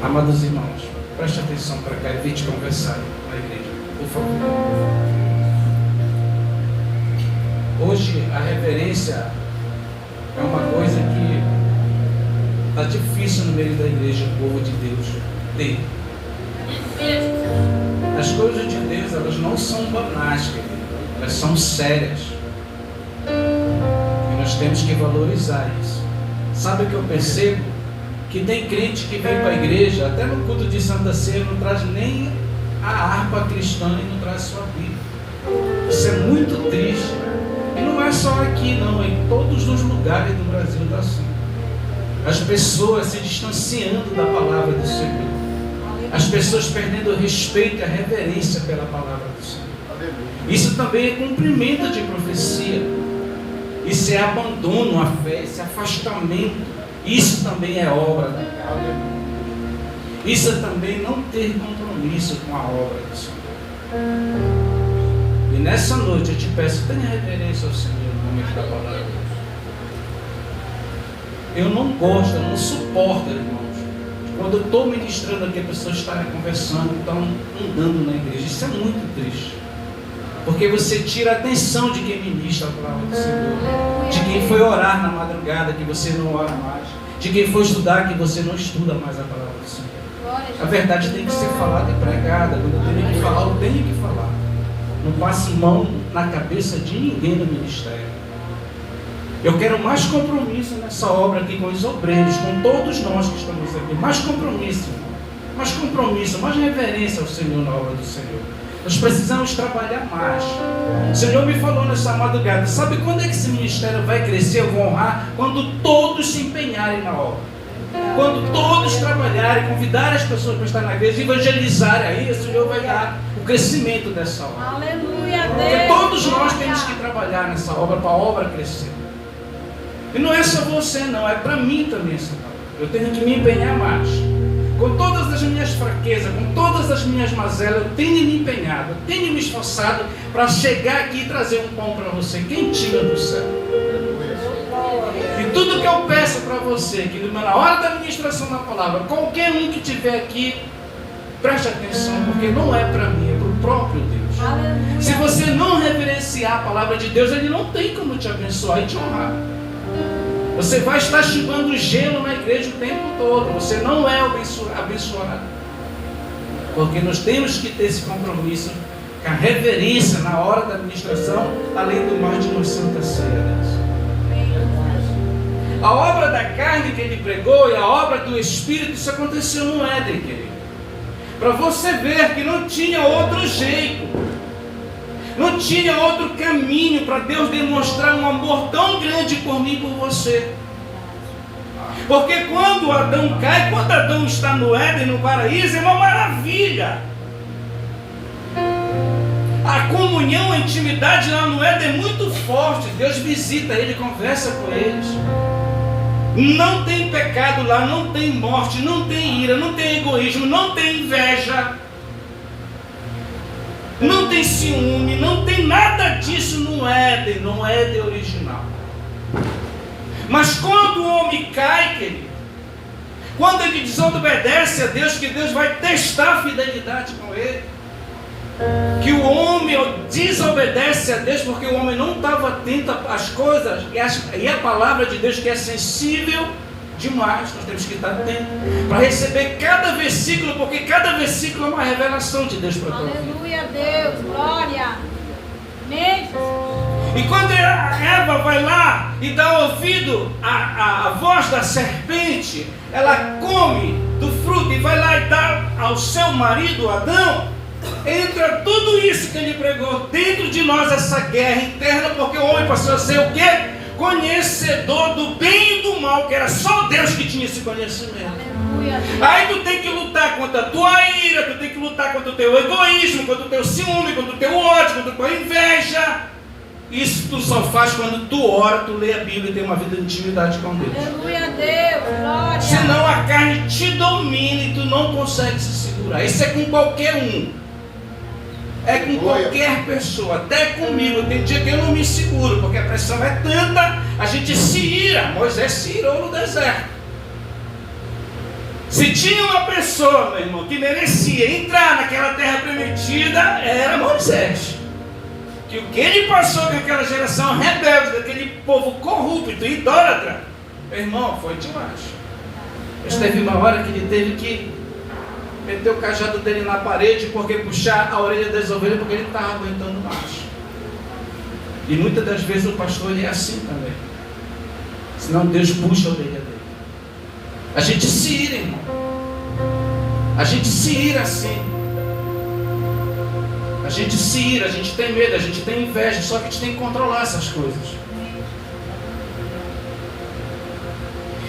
Amados irmãos, preste atenção para cá, evite conversar na igreja, por favor. Hoje a reverência é uma coisa que está difícil no meio da igreja, o povo de Deus ter. As coisas de Deus, elas não são banais, querido. Elas são sérias. E nós temos que valorizar isso. Sabe o que eu percebo? Que tem crente que vem para a igreja, até no culto de Santa Ceia, não traz nem a harpa cristã e não traz sua Bíblia. Isso é muito triste. E não é só aqui não, em todos os lugares do Brasil está assim. As pessoas se distanciando da palavra do Senhor. As pessoas perdendo o respeito e a reverência pela palavra do Senhor. Isso também é cumprimento de profecia. Isso é abandono à fé, isso é afastamento. Isso também é obra da carne. Isso é também não ter compromisso com a obra do Senhor. E nessa noite eu te peço, tenha reverência ao Senhor no momento da palavra. Eu não gosto, eu não suporto, irmãos, quando eu estou ministrando aqui, as pessoas estarem conversando, estão andando na igreja. Isso é muito triste. Porque você tira a atenção de quem ministra a palavra do Senhor. De quem foi orar na madrugada, que você não ora mais. De quem foi estudar, que você não estuda mais a palavra do Senhor. A verdade tem que ser falada e pregada. Quando eu tenho que falar, eu tenho que falar. Não passe mão na cabeça de ninguém no ministério. Eu quero mais compromisso nessa obra aqui com os obreiros, com todos nós que estamos aqui. Mais compromisso, mais reverência ao Senhor na obra do Senhor. Nós precisamos trabalhar mais. O Senhor me falou nessa madrugada, sabe quando é que esse ministério vai crescer? Eu vou honrar quando todos se empenharem na obra. Quando todos trabalharem, convidarem as pessoas para estar na igreja, evangelizarem, aí o Senhor vai dar o crescimento dessa obra. Aleluia, Deus. Porque todos nós temos que trabalhar nessa obra para a obra crescer. E não é só você não, é para mim também essa obra. Eu tenho que me empenhar mais. Com todas as minhas fraquezas, com todas as minhas mazelas, eu tenho me empenhado, eu tenho me esforçado para chegar aqui e trazer um pão para você, quentinho do céu. E tudo que eu peço para você, que na hora da ministração da palavra, qualquer um que estiver aqui, preste atenção, porque não é para mim, é para o próprio Deus. Aleluia. Se você não reverenciar a palavra de Deus, Ele não tem como te abençoar e te honrar. Você vai estar chupando gelo na igreja o tempo todo. Você não é abençoado. Porque nós temos que ter esse compromisso com a reverência na hora da administração, além do mais de uma santa ceia. A obra da carne que ele pregou e a obra do Espírito, isso aconteceu no Éden, querido. Para você ver que não tinha outro jeito. Não tinha outro caminho para Deus demonstrar um amor tão grande por mim e por você. Porque quando Adão cai, quando Adão está no Éden, no paraíso, é uma maravilha. A comunhão, a intimidade lá no Éden é muito forte. Deus visita ele, conversa com eles. Não tem pecado lá, não tem morte, não tem ira, não tem egoísmo, não tem inveja. Não tem ciúme, não tem nada disso no Éden original. Mas quando o homem cai, querido, quando ele desobedece a Deus, que Deus vai testar a fidelidade com ele, que o homem desobedece a Deus porque o homem não estava atento às coisas, e a palavra de Deus, que é sensível demais, nós temos que estar atentos para receber cada versículo, porque cada versículo é uma revelação de Deus para a tua vida. Aleluia, Deus, glória. Amém. E quando a Eva vai lá e dá ouvido à voz da serpente, ela come do fruto e vai lá e dá ao seu marido Adão, entra tudo isso que ele pregou dentro de nós, essa guerra interna, porque o homem passou a ser o quê? Conhecedor do bem e do mal, que era só Deus que tinha esse conhecimento. Aleluia. Aí tu tem que lutar contra a tua ira, tu tem que lutar contra o teu egoísmo, contra o teu ciúme, contra o teu ódio, contra a tua inveja. Isso tu só faz quando tu ora, tu lê a Bíblia e tem uma vida de intimidade com Deus. Aleluia, Deus, glória. Senão a carne te domina e tu não consegue se segurar. Isso é com qualquer um. É com qualquer pessoa, até comigo. Tem dia que eu não me seguro, porque a pressão é tanta, a gente se ira. Moisés se irou no deserto. Se tinha uma pessoa, meu irmão, que merecia entrar naquela terra prometida, era Moisés. Que o que ele passou com aquela geração rebelde, daquele povo corrupto, idólatra, meu irmão, foi demais. Mas teve uma hora que ele teve que meter o cajado dele na parede, porque puxar a orelha das ovelhas, porque ele não estava aguentando mais. E muitas das vezes o pastor ele é assim também. Senão Deus puxa a orelha dele. A gente se ira, irmão. A gente se ira assim. A gente se ira, a gente tem medo, a gente tem inveja. Só que a gente tem que controlar essas coisas.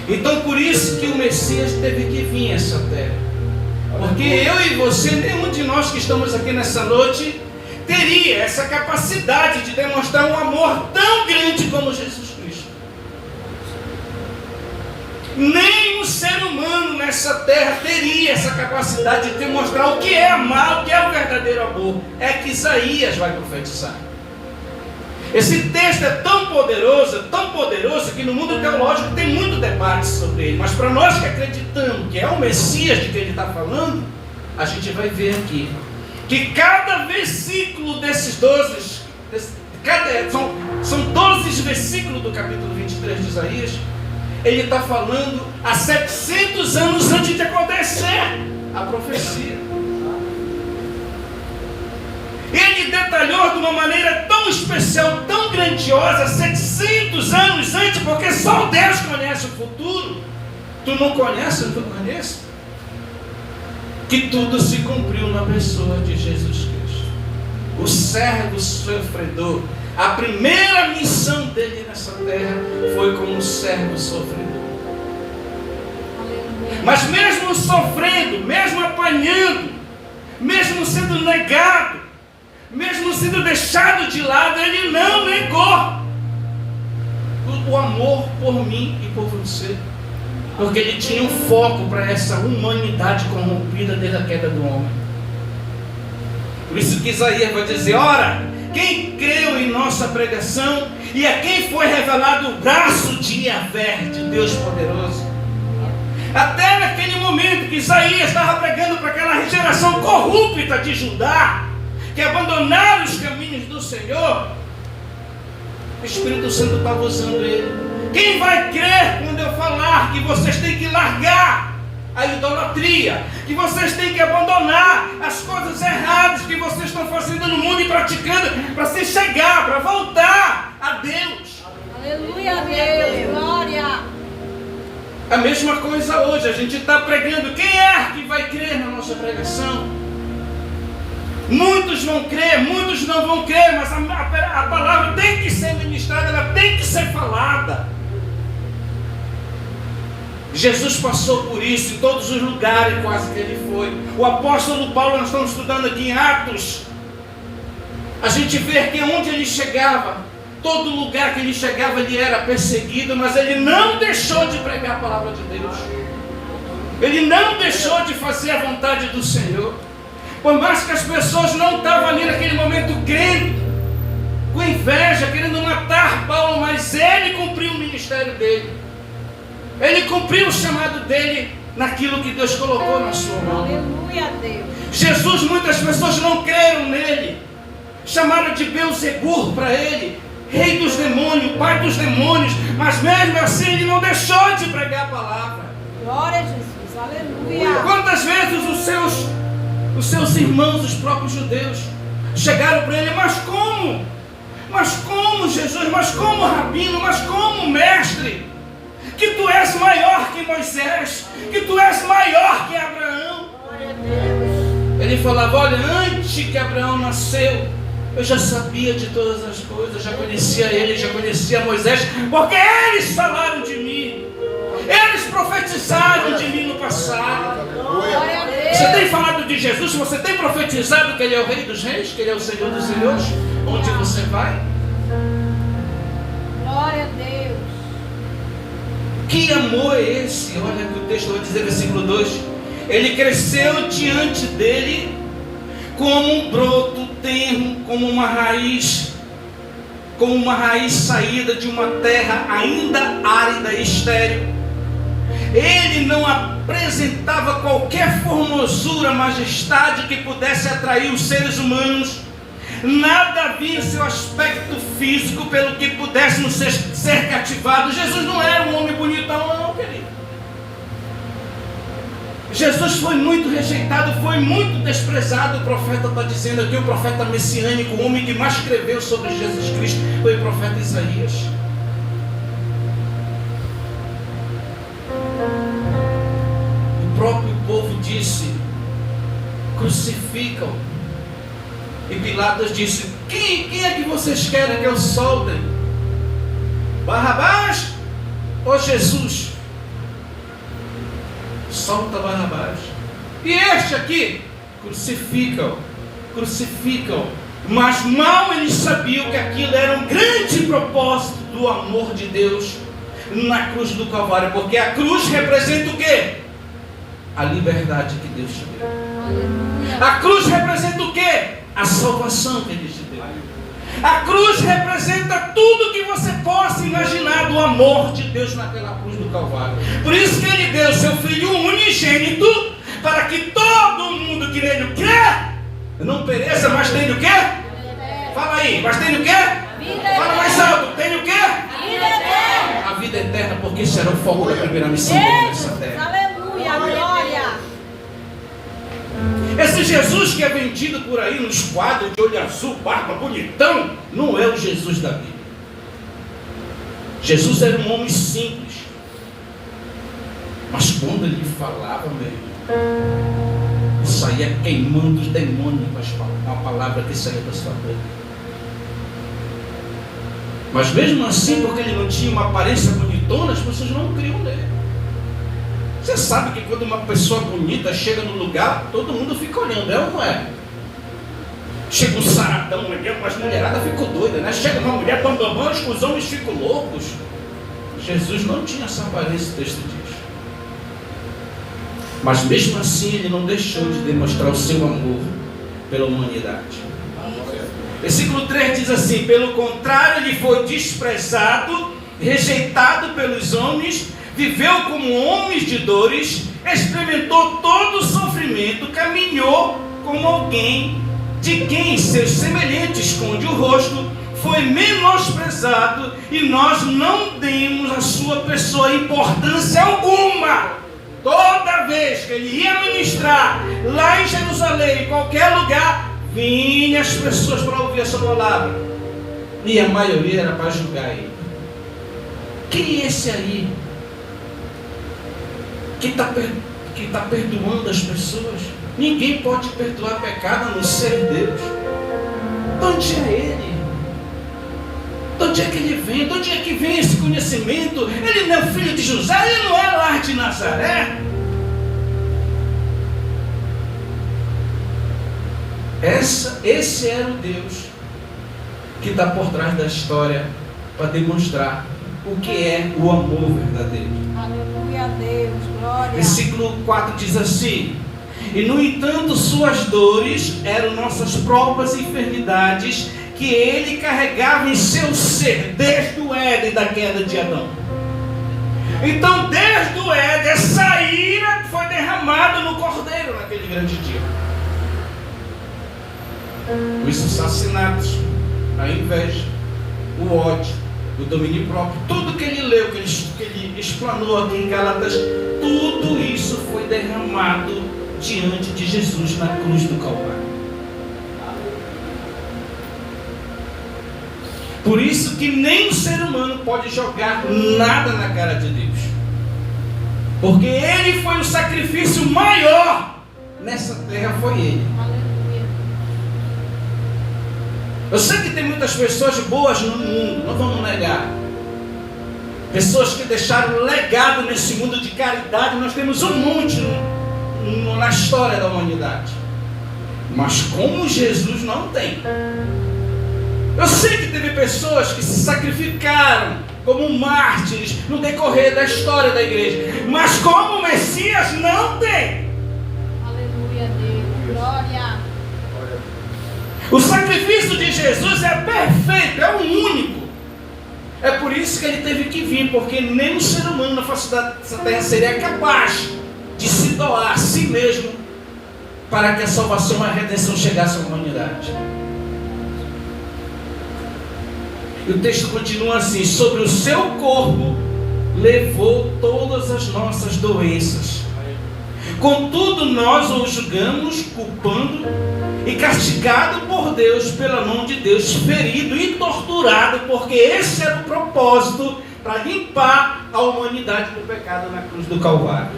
Então por isso que o Messias teve que vir a essa terra. Porque eu e você, nenhum de nós que estamos aqui nessa noite teria essa capacidade de demonstrar um amor tão grande como Jesus Cristo. Nem um ser humano nessa terra teria essa capacidade de demonstrar o que é amar, o que é o verdadeiro amor. É que Isaías vai profetizar. Esse texto é tão poderoso, que no mundo teológico tem muito debate sobre ele. Mas para nós que acreditamos que é o Messias de quem ele está falando, a gente vai ver aqui que cada versículo desses 12, são 12 versículos do capítulo 23 de Isaías, ele está falando há 700 anos antes de acontecer a profecia. Ele detalhou de uma maneira tão especial, tão grandiosa, 700 anos antes, porque só Deus conhece o futuro. Tu não conhece, eu não conheço? Que tudo se cumpriu na pessoa de Jesus Cristo. O servo sofredor. A primeira missão dele nessa terra foi como servo sofredor. Mas mesmo sofrendo, mesmo apanhando, mesmo sendo negado, mesmo sendo deixado de lado, ele não negou o amor por mim e por você. Porque ele tinha um foco para essa humanidade corrompida desde a queda do homem. Por isso que Isaías vai dizer: ora, quem creu em nossa pregação e a quem foi revelado o braço de Yahvé, de Deus poderoso. Até naquele momento que Isaías estava pregando para aquela geração corrupta de Judá, que abandonaram os caminhos do Senhor, o Espírito Santo estava usando ele. Quem vai crer quando eu falar que vocês têm que largar a idolatria, que vocês têm que abandonar as coisas erradas que vocês estão fazendo no mundo e praticando, para se chegar, para voltar a Deus? Aleluia, Deus, glória. A mesma coisa hoje, a gente está pregando. Quem é que vai crer na nossa pregação? Muitos vão crer, muitos não vão crer, mas a palavra tem que ser ministrada, ela tem que ser falada. Jesus passou por isso em todos os lugares quase que ele foi. O apóstolo Paulo, nós estamos estudando aqui em Atos, a gente vê que onde ele chegava, todo lugar que ele chegava ele era perseguido, mas ele não deixou de pregar a palavra de Deus. Ele não deixou de fazer a vontade do Senhor. Por mais que as pessoas não estavam ali naquele momento crendo, com inveja, querendo matar Paulo, mas ele cumpriu o ministério dele. Ele cumpriu o chamado dele naquilo que Deus colocou na sua mão. Aleluia, Deus. Jesus, muitas pessoas não creram nele. Chamaram de Beelzebub para ele, rei dos demônios, pai dos demônios. Mas mesmo assim ele não deixou de pregar a palavra. Glória a Jesus, aleluia. Quantas vezes os seus irmãos, os próprios judeus, chegaram para ele: mas como? Mas como, Jesus? Mas como, Rabino? Mas como, mestre? Que tu és maior que Moisés, que tu és maior que Abraão. Glória a Deus. Ele falava: olha, antes que Abraão nasceu, eu já sabia de todas as coisas, já conhecia ele, já conhecia Moisés, porque eles falaram de mim, eles profetizaram de mim no passado. Glória a Deus. Você tem falado de Jesus, você tem profetizado que ele é o Rei dos Reis, que ele é o Senhor dos Senhores, onde você vai? Glória a Deus. Que amor é esse? Olha o que o texto vai dizer, versículo 2. Ele cresceu diante dele como um broto tenro, como uma raiz saída de uma terra ainda árida e estéril. Ele não apresentava qualquer formosura, majestade que pudesse atrair os seres humanos. Nada havia em seu aspecto físico pelo que pudéssemos ser cativados. Jesus não era um homem bonitão, não, querido. Jesus foi muito rejeitado, foi muito desprezado. O profeta está dizendo aqui, o profeta messiânico, o homem que mais escreveu sobre Jesus Cristo foi o profeta Isaías. O próprio povo disse: crucificam. E Pilatos disse: quem é que vocês querem que eu solte? Barrabás ou Jesus? Solta Barrabás. E este aqui? Crucificam. Mas mal eles sabiam que aquilo era um grande propósito do amor de Deus na cruz do Calvário. Porque a cruz representa o quê? A liberdade que Deus te deu. A cruz representa o quê? A salvação que Ele te deu. A cruz representa tudo que você possa imaginar do amor de Deus naquela cruz do Calvário. Por isso que Ele deu seu Filho unigênito, para que todo mundo que nele crê não pereça, mas tenha o quê? Fala aí, mas tenha o quê? Fala mais alto, tenha o quê? Vida eterna. A vida eterna, porque será o foco da primeira missão dele nessa terra. Aleluia, glória. Esse Jesus que é vendido por aí nos quadros de olho azul, barba, bonitão, não é o Jesus da Bíblia. Jesus era um homem simples. Mas quando ele falava, meu irmão, saía queimando os demônios com a palavra que saía da sua boca. Mas mesmo assim, porque ele não tinha uma aparência bonitona, as pessoas não criam nele. Você sabe que quando uma pessoa bonita chega no lugar, todo mundo fica olhando, é ou não é? Chega um saradão olhando, as mulheradas ficam doidas, né? Chega uma mulher bambambam, os homens ficam loucos. Jesus não tinha essa aparência, o texto diz. Mas mesmo assim ele não deixou de demonstrar o seu amor pela humanidade. Versículo 3 diz assim: pelo contrário, ele foi desprezado, rejeitado pelos homens, viveu como homens de dores, experimentou todo o sofrimento, caminhou como alguém de quem seus semelhantes esconde o rosto, foi menosprezado e nós não demos à sua pessoa importância alguma. Toda vez que ele ia ministrar lá em Jerusalém, em qualquer lugar, vinham as pessoas para ouvir a sua palavra, e a maioria era para julgar ele. Quem é esse aí que está perdoando as pessoas? Ninguém pode perdoar pecado a não ser Deus. De onde é ele? De onde é que ele vem? De onde é que vem esse conhecimento? Ele não é filho de José, ele não é lá de Nazaré. Esse era o Deus que está por trás da história para demonstrar o que é o amor verdadeiro. Aleluia a Deus, glória. Versículo 4 diz assim: e no entanto suas dores eram nossas próprias enfermidades, que ele carregava em seu ser desde o Éden, da queda de Adão. Então desde o Éden essa ira foi derramada no Cordeiro naquele grande dia. Os assassinatos, a inveja, o ódio, o domínio próprio, tudo que ele leu, que ele explanou aqui em Gálatas, tudo isso foi derramado diante de Jesus na cruz do Calvário. Por isso que nem o ser humano pode jogar nada na cara de Deus, porque ele foi o sacrifício maior nessa terra, foi ele. Eu sei que tem muitas pessoas boas no mundo, não vamos negar. Pessoas que deixaram legado nesse mundo de caridade, nós temos um monte na história da humanidade. Mas como Jesus não tem. Eu sei que teve pessoas que se sacrificaram como mártires no decorrer da história da igreja. Mas como o Messias não tem. Aleluia a Deus, glória. O sacrifício de Jesus é perfeito, é o único. É por isso que ele teve que vir, porque nenhum ser humano na face dessa terra seria capaz de se doar a si mesmo para que a salvação e a redenção chegasse à humanidade. E o texto continua assim: sobre o seu corpo levou todas as nossas doenças. Contudo, nós o julgamos culpando e castigado por Deus, pela mão de Deus, ferido e torturado, porque esse era o propósito, para limpar a humanidade do pecado na cruz do Calvário.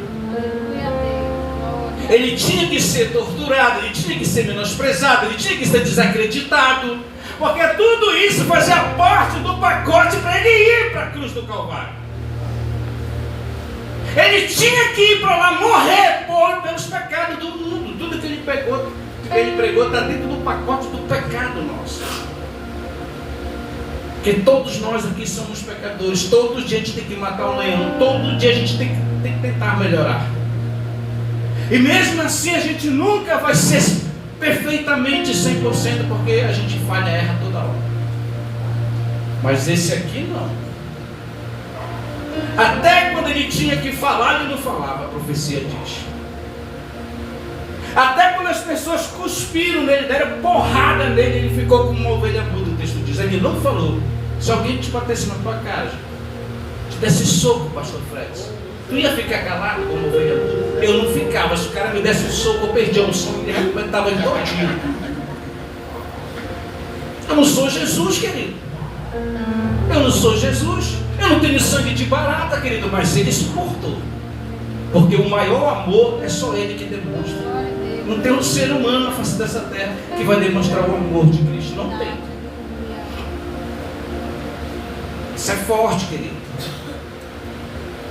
Ele tinha que ser torturado, ele tinha que ser menosprezado, ele tinha que ser desacreditado, porque tudo isso fazia parte do pacote para ele ir para a cruz do Calvário. Ele tinha que ir para lá morrer pelos pecados do mundo. Tudo que ele pregou está dentro do pacote do pecado nosso. Porque todos nós aqui somos pecadores. Todo dia a gente tem que matar um leão. Todo dia a gente tem que tentar melhorar. E mesmo assim a gente nunca vai ser perfeitamente 100%, porque a gente falha e erra toda hora. Mas esse aqui não. Até quando ele tinha que falar, ele não falava, a profecia diz. Até quando as pessoas cuspiram nele, deram porrada nele, ele ficou como uma ovelha muda, o texto diz. Ele não falou. Se alguém te batesse na tua casa, te desse soco, pastor Fred, tu ia ficar calado como ovelha muda? Eu não ficava. Se o cara me desse um soco, eu perdia um soco e ele arrebentava ele todinho. Eu não sou Jesus, querido. Eu não sou Jesus. Eu não tenho sangue de barata, querido, mas ele suportou. Porque o maior amor é só ele que demonstra. Não tem um ser humano na face dessa terra que vai demonstrar o amor de Cristo. Não tem. Isso é forte, querido.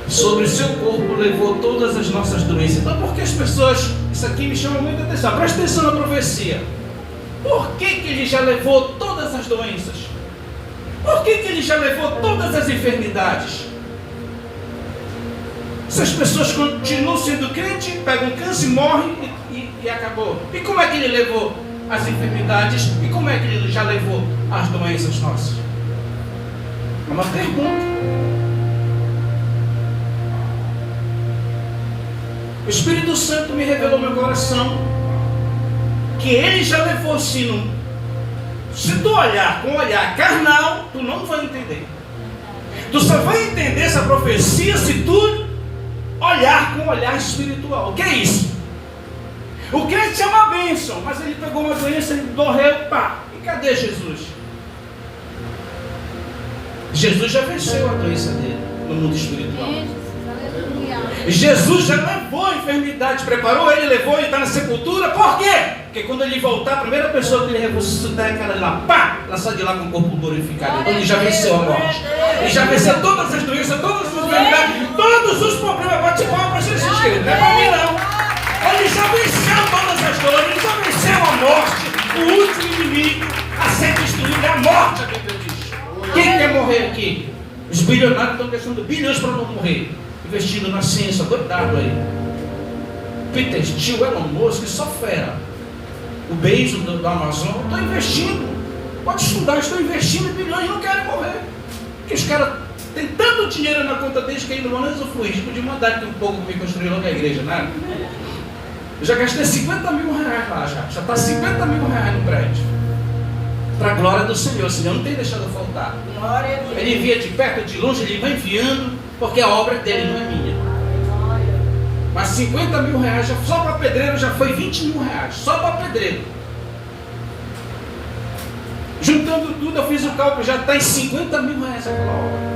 Sobre o seu corpo levou todas as nossas doenças. Então por que as pessoas... Isso aqui me chama muita atenção. Presta atenção na profecia. Por que ele já levou todas as doenças? Por que ele já levou todas as enfermidades? Se as pessoas continuam sendo crentes, pegam câncer, morrem e acabou. E como é que ele levou as enfermidades? E como é que ele já levou as doenças nossas? É uma pergunta. O Espírito Santo me revelou no meu coração que ele já levou sim. Se tu olhar com um olhar carnal, tu não vai entender. Tu só vai entender essa profecia se tu olhar com um olhar espiritual. O que é isso? O crente é uma bênção, mas ele pegou uma doença, ele morreu, pá. E cadê Jesus? Jesus já venceu a doença dele no mundo espiritual. Jesus já levou a enfermidade, preparou ele, levou, ele está na sepultura. Por quê? Porque quando ele voltar, a primeira pessoa que ele ressuscitar é aquela de lá, pá, ela sai de lá com o corpo glorificado. Então ele já venceu a morte. Ele já venceu todas as doenças, todas as enfermidades, todos os problemas. Bate palma para Jesus, querido. Não é para mim não. Ele já venceu todas as dores, ele já venceu a morte. O último inimigo a ser destruído é a morte, a Bíblia diz. Quem quer morrer aqui? Os bilionários estão gastando bilhões para não morrer, investindo na ciência, doidado aí. Peter Thiel, Elon Musk, só fera. O Bezos do Amazon, estou investindo. Pode estudar, estou investindo bilhões e não querem morrer. Porque os caras têm tanto dinheiro na conta deles que ainda não vão usufruir. Podia mandar aqui um pouco para me construir logo a igreja, né? Eu já gastei 50 mil reais lá, já está 50 mil reais no prédio. Para a glória do Senhor, o Senhor não tem deixado faltar. Ele envia de perto, de longe, ele vai enviando, porque a obra dele não é minha. Mas 50 mil reais, só para pedreiro já foi 20 mil reais, só para pedreiro. Juntando tudo, eu fiz o cálculo, já está em 50 mil reais aquela obra.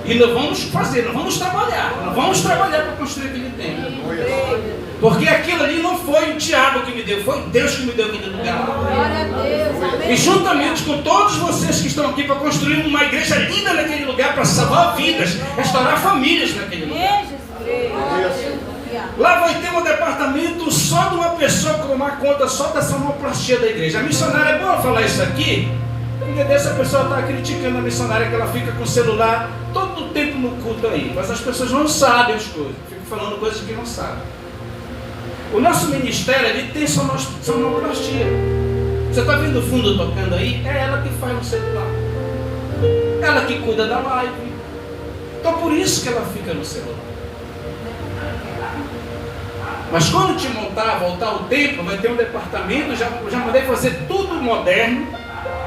E nós vamos fazer, nós vamos trabalhar para construir aquele templo. Porque aquilo ali não foi o diabo que me deu, foi Deus que me deu aquele lugar lá. E juntamente com todos vocês que estão aqui para construir uma igreja linda naquele lugar, para salvar vidas, restaurar famílias naquele lugar. Lá vai ter um departamento só de uma pessoa que tomar conta só da sonoplastia da igreja. A missionária, é bom falar isso aqui, porque dessa pessoa está criticando a missionária que ela fica com o celular todo o tempo no culto aí. Mas as pessoas não sabem as coisas, ficam falando coisas que não sabem. O nosso ministério, ele tem sonoplastia. Você está vendo o fundo tocando aí? É ela que faz no celular. ela que cuida da live. Então por isso que ela fica no celular. Mas quando te voltar o templo, vai ter um departamento, já mandei fazer tudo moderno,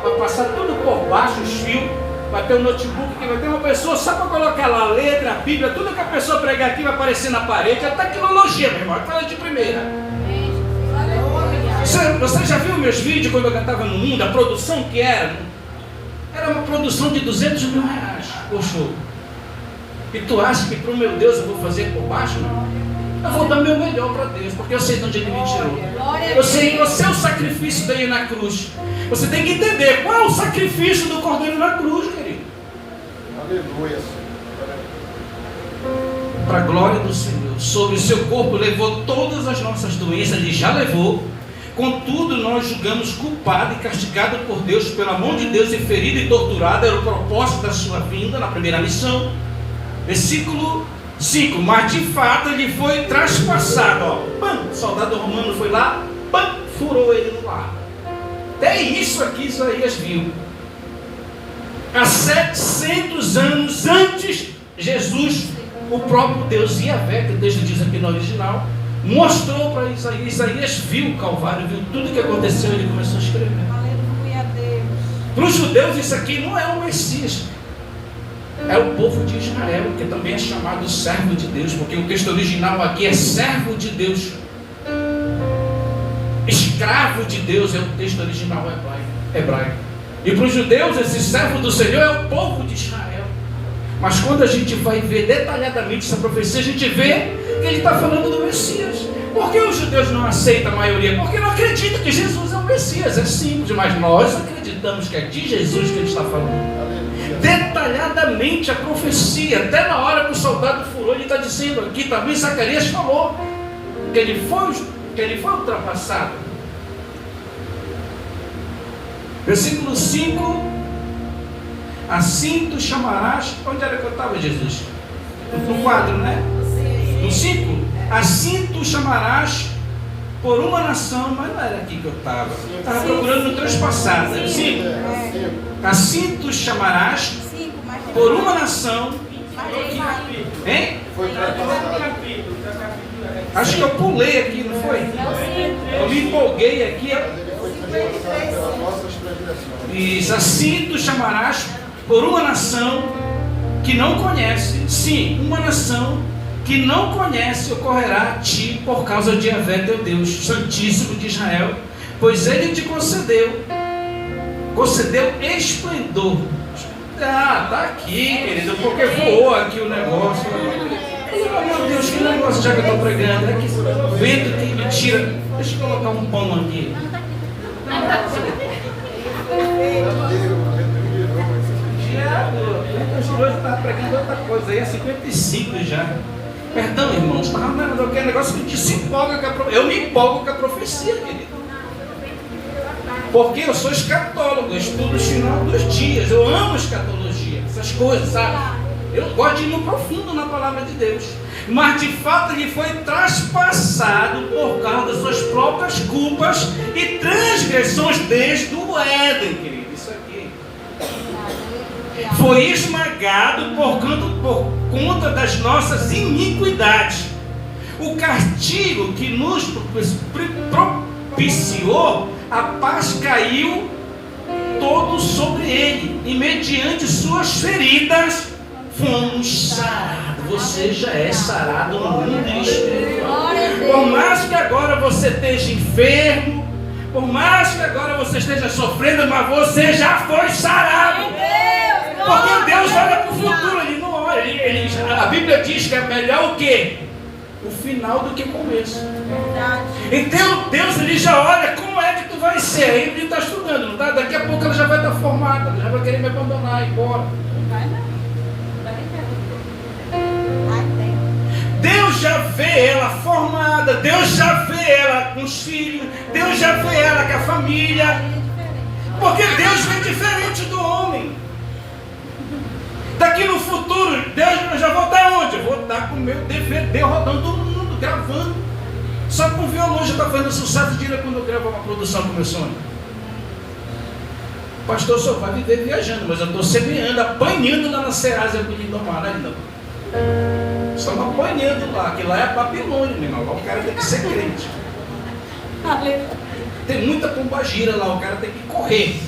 vai passar tudo por baixo, os fios, vai ter um notebook que vai ter uma pessoa só para colocar lá a letra, a Bíblia, tudo que a pessoa pregar aqui vai aparecer na parede, é tecnologia, meu irmão, fala de primeira. Você já viu meus vídeos quando eu cantava no mundo, a produção que era? Era uma produção de 200 mil reais por show. E tu acha que para o meu Deus eu vou fazer por baixo? Não. Eu vou dar o meu melhor para Deus, porque eu sei de onde Ele me tirou. Eu sei o sacrifício dele na cruz. Você tem que entender qual é o sacrifício do Cordeiro na cruz, querido. Aleluia. Para a glória do Senhor. Sobre o seu corpo levou todas as nossas doenças, Ele já levou. Contudo, nós julgamos culpado e castigado por Deus, pelo amor de Deus, e ferido e torturado. Era o propósito da sua vinda na primeira missão. Versículo 5. Mas de fato ele foi traspassado. Ó. Pam, o soldado romano foi lá, pam, furou ele no lado. Até isso aqui Isaías viu. Há 700 anos antes, Jesus, o próprio Deus Yahvé, que o texto diz aqui no original, mostrou para Isaías. Isaías viu o Calvário, viu tudo o que aconteceu, ele começou a escrever. Aleluia a Deus. Para os judeus isso aqui não é o Messias, é o povo de Israel, que também é chamado servo de Deus, porque o texto original aqui é servo de Deus, escravo de Deus é o texto original hebraico. E para os judeus esse servo do Senhor é o povo de Israel. Mas quando a gente vai ver detalhadamente essa profecia, a gente vê que ele está falando do Messias. Por que os judeus não aceitam a maioria? Porque não acreditam que Jesus é o Messias. É simples, mas nós acreditamos que é de Jesus que ele está falando. Detalhadamente a profecia, até na hora que o soldado furou, ele está dizendo aqui, também Zacarias falou que ele foi ultrapassado. Versículo 5. Assim tu chamarás. Onde era que eu estava, Jesus? No quadro, né? No 5. Assim tu chamarás por uma nação. Mas não era aqui que eu estava. Estava procurando no transpassado. 5. Assim tu chamarás por uma nação. Hein? Acho que eu pulei aqui, não foi? Eu me empolguei aqui. Isso, assim tu chamarás por uma nação que não conhece. Sim, uma nação que não conhece ocorrerá a ti por causa de Yahvé teu Deus, Santíssimo de Israel, pois ele te concedeu esplendor. Ah, tá aqui, querido, porque voou aqui o negócio. Oh, meu Deus, que negócio já que eu estou pregando. É que vento que me tira. Deixa eu colocar um pão aqui. Eu estava pregando outra coisa aí, é 55 já. Perdão, irmãos, mas aquele negócio que se empolga com a profecia. Eu me empolgo com a profecia, querido. Porque eu sou escatólogo, eu estudo os final dos dias, eu amo escatologia, essas coisas, sabe? Eu gosto de ir no profundo na palavra de Deus. Mas de fato ele foi traspassado por causa das suas próprias culpas e transgressões desde o Éden, querido. Isso aqui. Foi esmagado por conta das nossas iniquidades. O castigo que nos propiciou a paz caiu todo sobre ele, e mediante suas feridas fomos sarados. Você já é sarado no mundo espiritual. Por mais que agora você esteja enfermo, por mais que agora você esteja sofrendo, mas você já foi sarado. Porque Deus olha para o futuro, Ele não olha. A Bíblia diz que é melhor o quê? O final do que o começo. Então Deus ele já olha como é que tu vai ser. Aí ele está estudando, não tá? Daqui a pouco ela já vai estar formada, ela já vai querer me abandonar e ir embora. Deus já vê ela formada, Deus já vê ela com os filhos, Deus já vê ela com a família. Porque Deus vê diferente do homem. Daqui no futuro, Deus, eu já vou estar onde? Eu vou estar com o meu DVD rodando todo mundo, gravando. Só que o violão já está fazendo sucesso direto quando eu gravo uma produção com meu sonho. Pastor, só vai viver viajando, mas eu estou semeando, apanhando lá na Serasa para Lindomar, né, Lindomar? Estamos apanhando lá, que lá é a Babilônia, meu irmão. Lá o cara tem que ser crente. Tem muita pombagira lá, o cara tem que correr.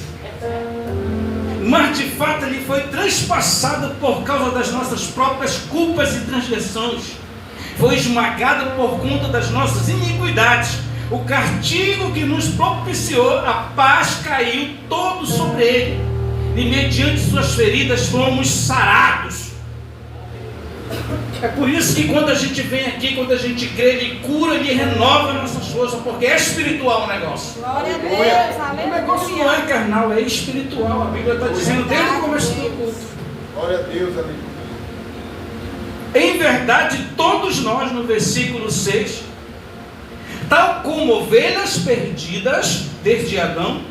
Mas de fato ele foi transpassado por causa das nossas próprias culpas e transgressões. Foi esmagado por conta das nossas iniquidades. O castigo que nos propiciou a paz caiu todo sobre ele. E mediante suas feridas fomos sarados. É por isso que quando a gente vem aqui, quando a gente crê, Ele cura, Ele renova nossas forças, porque é espiritual o negócio. Glória a Deus, O negócio não é carnal, é espiritual. A Bíblia está dizendo desde o começo do culto. Glória a Deus, aleluia. Em verdade, todos nós, no versículo 6, tal como ovelhas perdidas, desde Adão,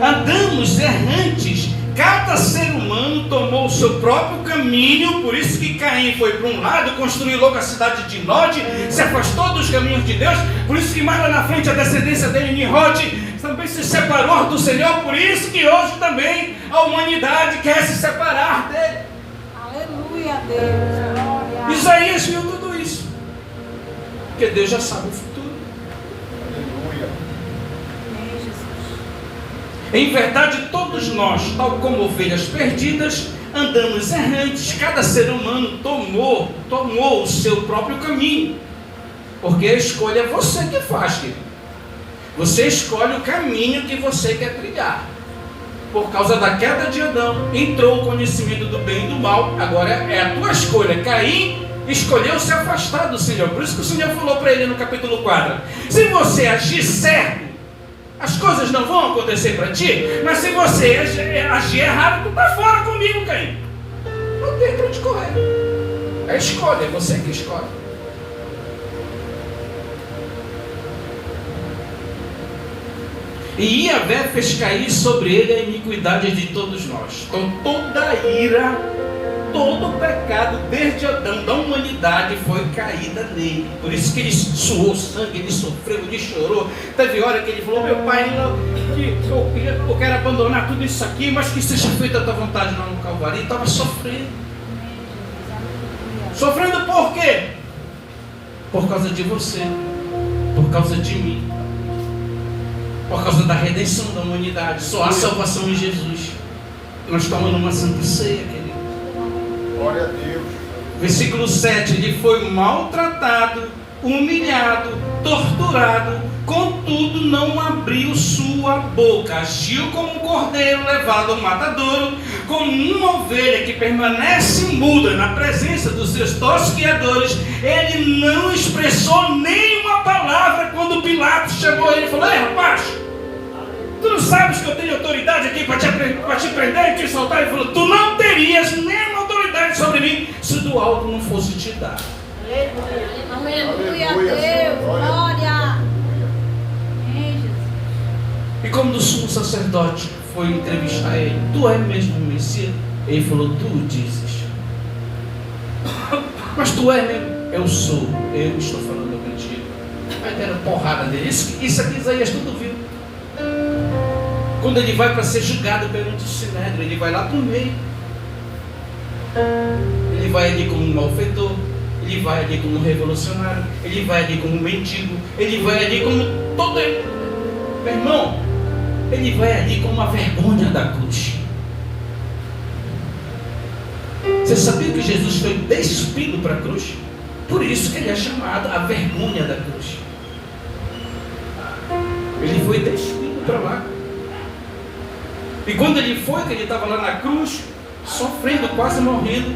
andamos errantes. Cada ser humano tomou o seu próprio caminho. Por isso que Caim foi para um lado, construiu logo a cidade de Nod, se afastou dos caminhos de Deus. Por isso que mais lá na frente a descendência dele, Nimrod, também se separou do Senhor. Por isso que hoje também a humanidade quer se separar dele. Aleluia, Deus. Glória. Isaías viu tudo isso, porque Deus já sabe o futuro. Aleluia. Amém, Jesus. Em verdade, todos nós, tal como ovelhas perdidas, andamos errantes. Cada ser humano tomou o seu próprio caminho. Porque a escolha é você que faz, querido. Você escolhe o caminho que você quer trilhar. Por causa da queda de Adão, entrou o conhecimento do bem e do mal. Agora é a tua escolha. Caim escolheu se afastar do Senhor. Por isso que o Senhor falou para ele no capítulo 4: se você agir certo, as coisas não vão acontecer para ti. Mas se você agir errado, tu está fora comigo, Caim. Não tem para onde correr. É escolha, é você que escolhe. E Yahvé fez cair sobre ele a iniquidade de todos nós. Então toda a ira, todo o pecado desde Adão da humanidade foi caída nele. Por isso que ele suou sangue, ele sofreu, ele chorou. Teve hora que ele falou: meu pai, eu quero abandonar tudo isso aqui, mas que seja feita a tua vontade lá no Calvário. Ele estava sofrendo. Sofrendo por quê? Por causa de você, por causa de mim, por causa da redenção da humanidade. Só há salvação em Jesus. Nós estamos numa santa ceia, querido. Glória a Deus. Versículo 7: ele foi maltratado, humilhado, torturado, contudo não abriu sua boca. Agiu como um cordeiro levado ao matadouro, como uma ovelha que permanece muda na presença dos seus tosqueadores. Ele não expressou nenhuma palavra quando Pilatos chamou ele e falou: ei, rapaz, tu não sabes que eu tenho autoridade aqui para te prender e te soltar? Ele falou: tu não terias nenhuma autoridade sobre mim se do alto não fosse te dar. Aleluia, Deus. Glória. Amém, Jesus. E como o sumo sacerdote foi entrevistar ele: tu é mesmo o Messias? Ele falou: tu o dizes. Mas tu é mesmo? Eu sou. Eu estou falando contigo. Aí deram porrada dele. Isso aqui Isaías tudo viu. Quando ele vai para ser julgado perante o Sinédrio, ele vai lá para o meio. Ele vai ali como um malfeitor, ele vai ali como um revolucionário, ele vai ali como um mendigo, ele vai ali como todo... Meu irmão, ele vai ali como a vergonha da cruz. Você sabia que Jesus foi despido para a cruz? Por isso que ele é chamado a vergonha da cruz. Ele foi despido para lá. E quando ele foi, que ele estava lá na cruz, sofrendo, quase morrendo,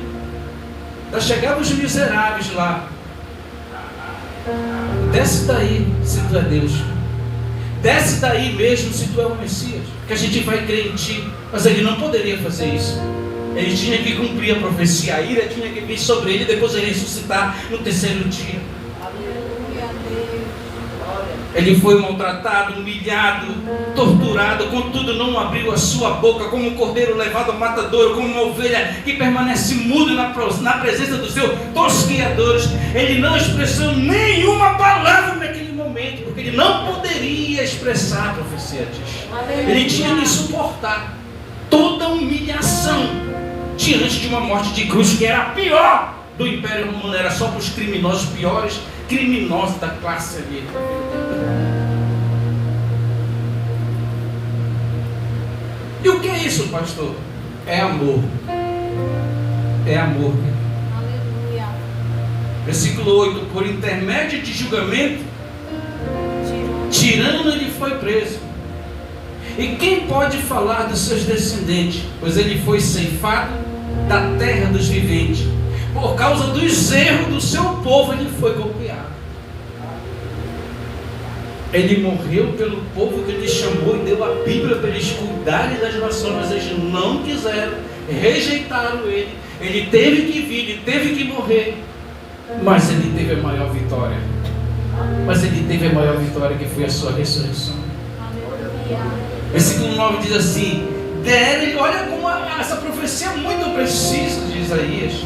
já chegavam os miseráveis lá: desce daí se tu é Deus, desce daí mesmo se tu é o Messias, que a gente vai crer em ti. Mas ele não poderia fazer isso. Ele tinha que cumprir a profecia. A ira tinha que vir sobre ele, depois ele ressuscitar no terceiro dia. Aleluia, Deus. Ele foi maltratado, humilhado, torturado, contudo não abriu a sua boca, como um cordeiro levado ao matadouro, como uma ovelha que permanece mudo na presença dos seus tosqueadores. Ele não expressou nenhuma palavra naquele momento, porque ele não poderia expressar a profecia disso. Ele tinha que suportar. humilhação diante de uma morte de cruz que era a pior do Império Romano, era só para os criminosos, piores criminosos da classe ali. E o que é isso, pastor? É amor. É amor. Aleluia. Versículo 8: por intermédio de julgamento, tirano ele foi preso. E quem pode falar dos seus descendentes? Pois ele foi ceifado da terra dos viventes. Por causa dos erros do seu povo, ele foi golpeado. Ele morreu pelo povo que ele chamou e deu a Bíblia para eles cuidarem das nações, mas eles não quiseram, rejeitaram ele. Ele teve que vir, ele teve que morrer, mas ele teve a maior vitória. Mas ele teve a maior vitória, que foi a sua ressurreição. Aleluia. Versículo 9 diz assim: olha como essa profecia é muito precisa de Isaías.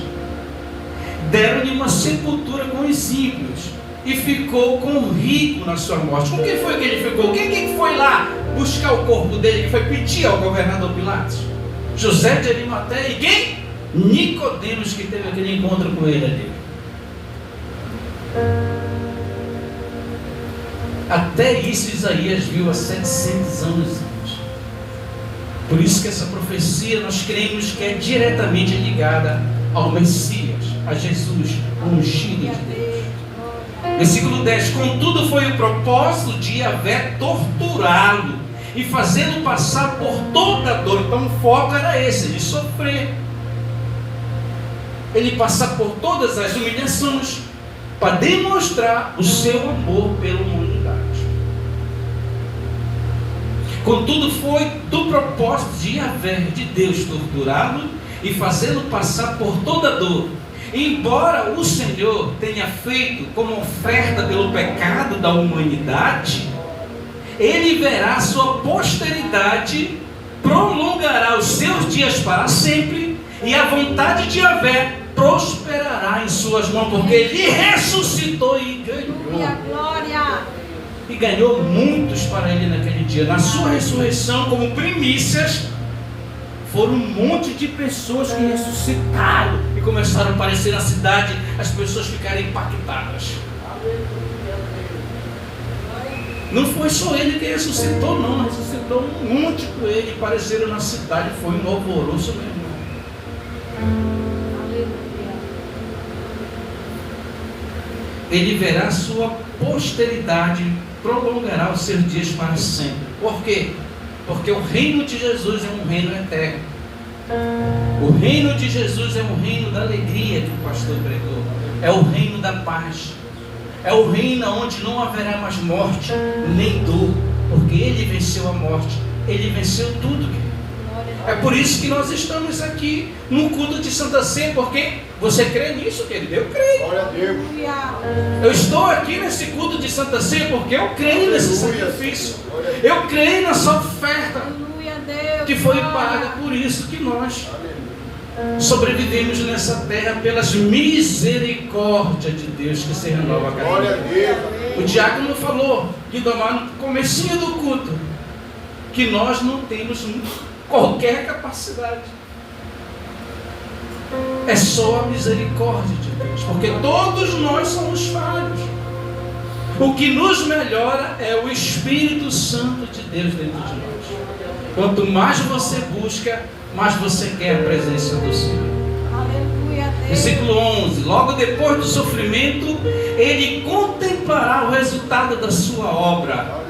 Deram-lhe uma sepultura com os ímpios e ficou com o rico na sua morte. Com quem foi que ele ficou? Quem foi lá buscar o corpo dele? Que foi pedir ao governador Pilatos? José de Arimateia e quem? Nicodemos, que teve aquele encontro com ele ali. Até isso Isaías viu há 700 anos antes. Por isso que essa profecia nós cremos que é diretamente ligada ao Messias, a Jesus, o ungido de Deus. Versículo 10: contudo foi o propósito de Yahvé torturá-lo e fazê-lo passar por toda a dor. Então o foco era esse, de sofrer. Ele passar por todas as humilhações para demonstrar o seu amor pela humanidade. Contudo foi do propósito de Yahvé, de Deus, torturá-lo e fazê-lo passar por toda dor. Embora o Senhor tenha feito como oferta pelo pecado da humanidade, ele verá sua posteridade, prolongará os seus dias para sempre, e a vontade de Yahvé prosperará em suas mãos, porque ele ressuscitou e ganhou. Glória. E ganhou muitos para ele naquele dia. Na sua ressurreição, como primícias, foram um monte de pessoas que ressuscitaram e começaram a aparecer na cidade, as pessoas ficaram impactadas. Não foi só ele que ressuscitou, não. Ressuscitou um monte com ele, apareceram na cidade, foi um alvoroço mesmo. Ele verá sua posteridade, prolongará os seus dias para sempre. Por quê? Porque o reino de Jesus é um reino eterno. O reino de Jesus é um reino da alegria, que o pastor pregou. É o reino da paz. É o reino onde não haverá mais morte, nem dor. Porque ele venceu a morte. Ele venceu tudo. É por isso que nós estamos aqui no culto de Santa Ceia, porque você crê nisso, querido? Eu creio. Glória a Deus. Eu estou aqui nesse culto de Santa Ceia porque eu creio nesse sacrifício. Eu creio nessa oferta que foi paga. Por isso que nós sobrevivemos nessa terra pelas misericórdias de Deus que se renova a cada dia. O diácono falou, no comecinho do culto, que nós não temos qualquer capacidade. É só a misericórdia de Deus, porque todos nós somos falhos. O que nos melhora é o Espírito Santo de Deus dentro de nós. Quanto mais você busca, mais você quer a presença do Senhor. Aleluia, Deus. Versículo 11: logo depois do sofrimento, ele contemplará o resultado da sua obra,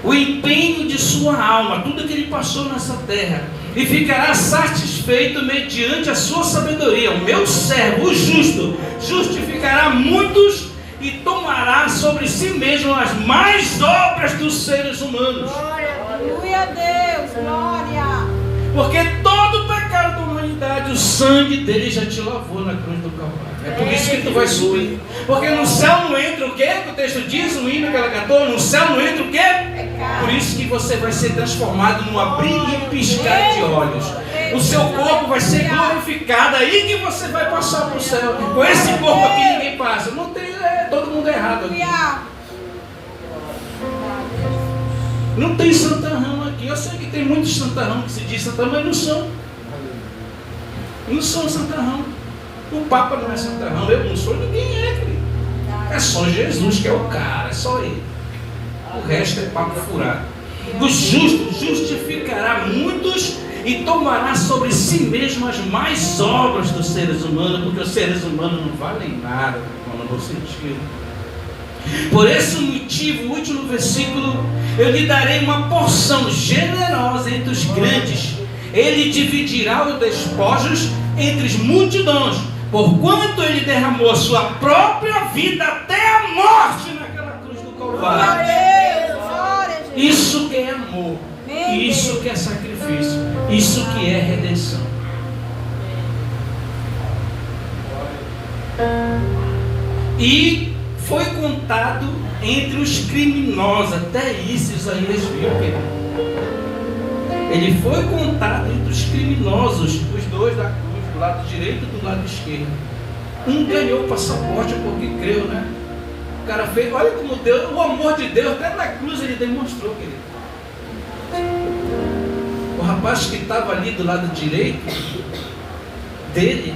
o empenho de sua alma, tudo que ele passou nessa terra, e ficará satisfeito mediante a sua sabedoria. O meu servo, o justo, justificará muitos e tomará sobre si mesmo as mais obras dos seres humanos. Aleluia, Deus, glória. Porque todo o pecado da humanidade, o sangue dele já te lavou na cruz do Calvário. É por isso que tu vai subir. Porque no céu não entra o quê? O texto diz, o hino que ela cantou, no céu não entra o quê? Por isso que você vai ser transformado num abrir e piscar de olhos. O seu corpo vai ser glorificado, aí que você vai passar para o céu. Com esse corpo aqui ninguém passa. Não tem, todo mundo errado aqui. Não tem santarrão aqui. Eu sei que tem muitos santarrão que se diz santarrão, mas não são. Não são santarrão. O Papa não é santarrão, eu não sou, ninguém é, querido. É só Jesus que é o cara, é só ele. O resto é papo furado. O justo justificará muitos e tomará sobre si mesmo as mais obras dos seres humanos, porque os seres humanos não valem nada, no bom sentido. Por esse motivo, o último versículo, eu lhe darei uma porção generosa entre os grandes. Ele dividirá os despojos entre as multidões, porquanto ele derramou a sua própria vida até a morte naquela cruz do Calvário. Isso que é amor, isso que é sacrifício, isso que é redenção. E foi contado entre os criminosos, até isso Isaías viu, querido. Ele foi contado entre os criminosos, os dois da cruz, do lado direito e do lado esquerdo. Um ganhou o passaporte porque creu, né? O cara fez, olha como Deus, o amor de Deus, até na cruz ele demonstrou, querido. O rapaz que estava ali do lado direito dele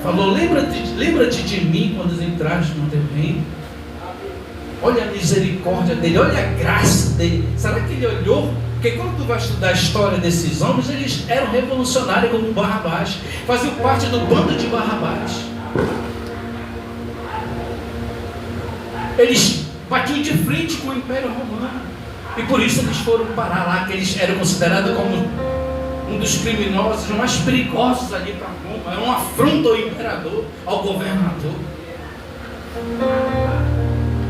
falou: lembra-te de mim quando entraste no teu reino. Olha a misericórdia dele, olha a graça dele. Será que ele olhou? Porque quando tu vai estudar a história desses homens, eles eram revolucionários como Barrabás, faziam parte do bando de Barrabás. Eles batiam de frente com o Império Romano, e por isso eles foram parar lá, que eles eram considerados como um dos criminosos mais perigosos ali para Roma. Era uma afronta ao imperador, ao governador.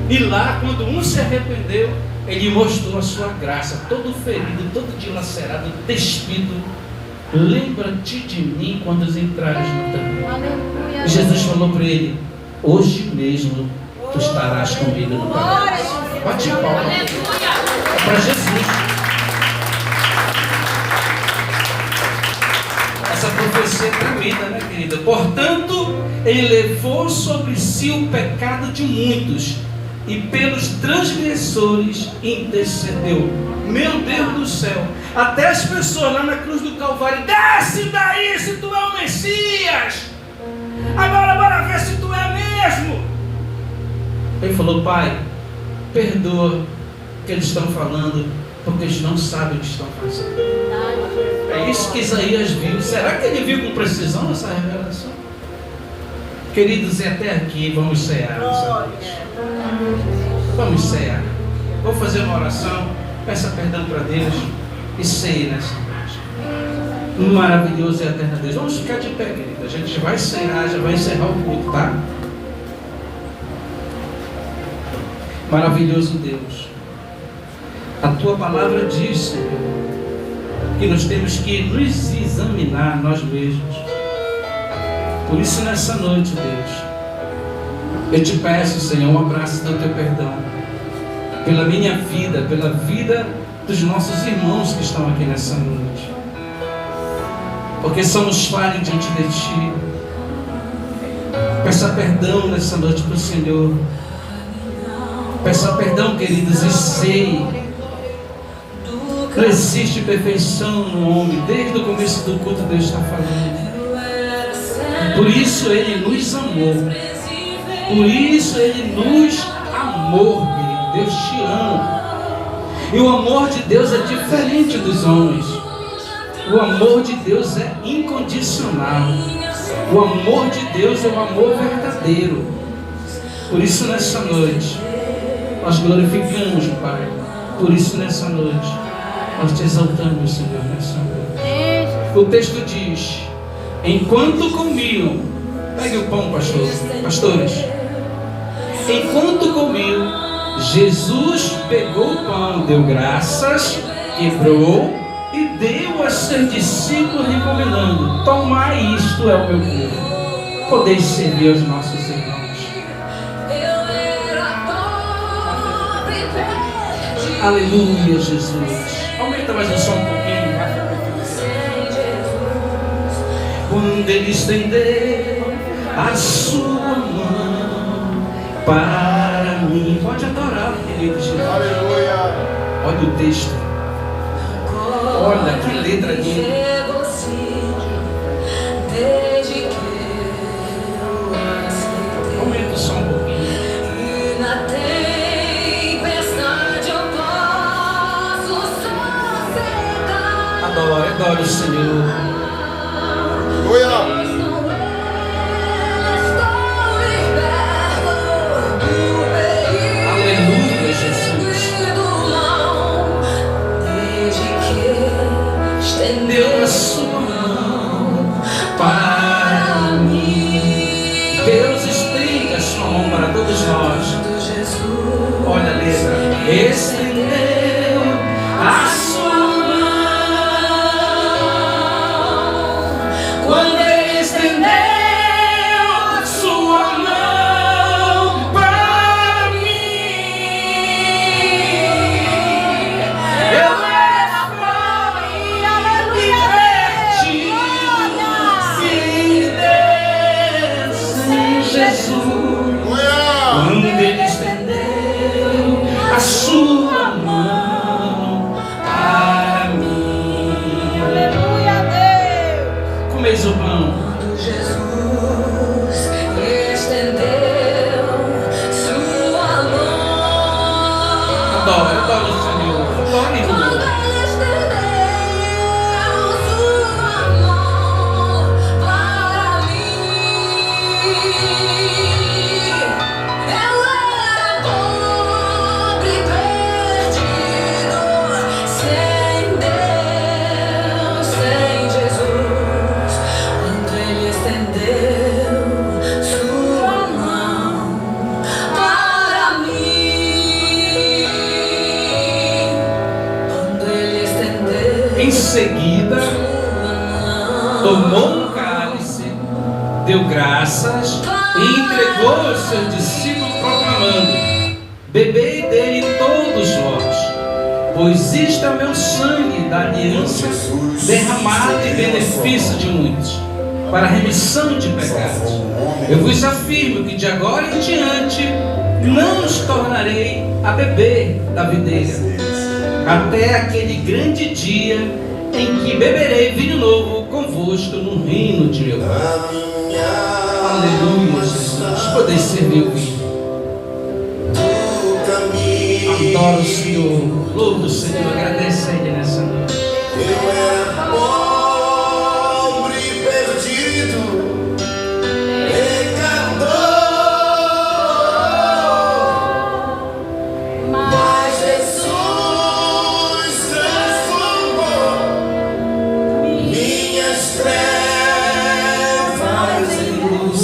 E lá, quando um se arrependeu, ele mostrou a sua graça, todo ferido, todo dilacerado, despido. Lembra-te de mim quando entrares no teu reino. Jesus falou para ele: hoje mesmo tu estarás comigo no paraíso. Bate palma. É para Jesus. Essa profecia é tremenda, né, querida? Portanto, ele levou sobre si o pecado de muitos e pelos transgressores intercedeu. Meu Deus do céu, até as pessoas lá na cruz do Calvário: desce daí se tu é o Messias, agora bora ver se tu é mesmo. Ele falou: Pai, perdoa o que eles estão falando, porque eles não sabem o que estão fazendo. É isso que Isaías viu. Será que ele viu com precisão essa revelação? Queridos, e até aqui vamos cear nessa noite. Vamos cear. Vou fazer uma oração, peça perdão para Deus e ceie nessa noite. Maravilhoso e eterno Deus. Vamos ficar de pé, querida. A gente vai cear, já vai encerrar o culto, tá? Maravilhoso Deus, a tua palavra diz, Senhor, que nós temos que nos examinar nós mesmos. Por isso, nessa noite, Deus, eu te peço, Senhor, um abraço do teu perdão pela minha vida, pela vida dos nossos irmãos que estão aqui nessa noite, porque somos falhos diante de ti. Peça perdão nessa noite para o Senhor. Peça perdão, queridos, e sei, não existe perfeição no homem. Desde o começo do culto Deus está falando. Por isso Ele nos amou. Por isso Ele nos amou, querido. Deus te ama. E o amor de Deus é diferente dos homens. O amor de Deus é incondicional. O amor de Deus é um amor verdadeiro. Por isso nessa noite nós glorificamos, Pai. Por isso nessa noite nós te exaltamos, Senhor, nessa noite. O texto diz: enquanto comiam, pegue o pão, pastores. Enquanto comiam, Jesus pegou o pão, deu graças, quebrou e deu a seus discípulos, recomendando: tomai, isto é o meu corpo. Podeis servir aos nossos irmãos. Aleluia, Jesus. Aumenta mais o som um pouquinho. Quando Ele estender a sua mão para mim. Pode adorar, querido Jesus. Aleluia. Olha o texto. Olha que letra linda. Aumenta só um pouquinho. Adore o Senhor. Aleluia. Aleluia, Jesus. Estendeu a sua mão para mim. Deus estende a sua mão para todos nós. Olha a letra. Estendeu a sua mão. Quando Ele estendeu a sua mão para mim, eu era pobre e perdido, sem Deus, sem Jesus. Quando Ele estendeu a sua mão para mim. Aleluia, Deus. Comeis o pão. Quando Jesus estendeu sua mão. Adoro o Senhor. Glória a Quando Deus. Ele estendeu sua mão para mim, eu era pobre e perdido, sem Deus, sem Jesus. Quando Ele estendeu sua mão para mim, quando Ele estendeu Em seguida, sua mão, tomou um cálice, deu graças e entregou aos seus discípulos, proclamando: bebei dele todos vós, pois isto é o meu sangue da aliança, derramado em benefício de muitos, para a remissão de pecados. Eu vos afirmo que de agora em diante não os tornarei a beber da videira, até aquele grande dia em que beberei vinho novo convosco no reino de meu Pai. Aleluia, Jesus. Podeis servir o vinho. Adoro o Senhor. Louva o Senhor. Agradece a Ele nessa noite. Eu era pobre e perdido, pecador, mas Jesus transformou minhas trevas em luz.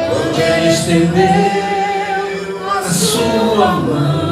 Quando Ele Estendeu a sua mão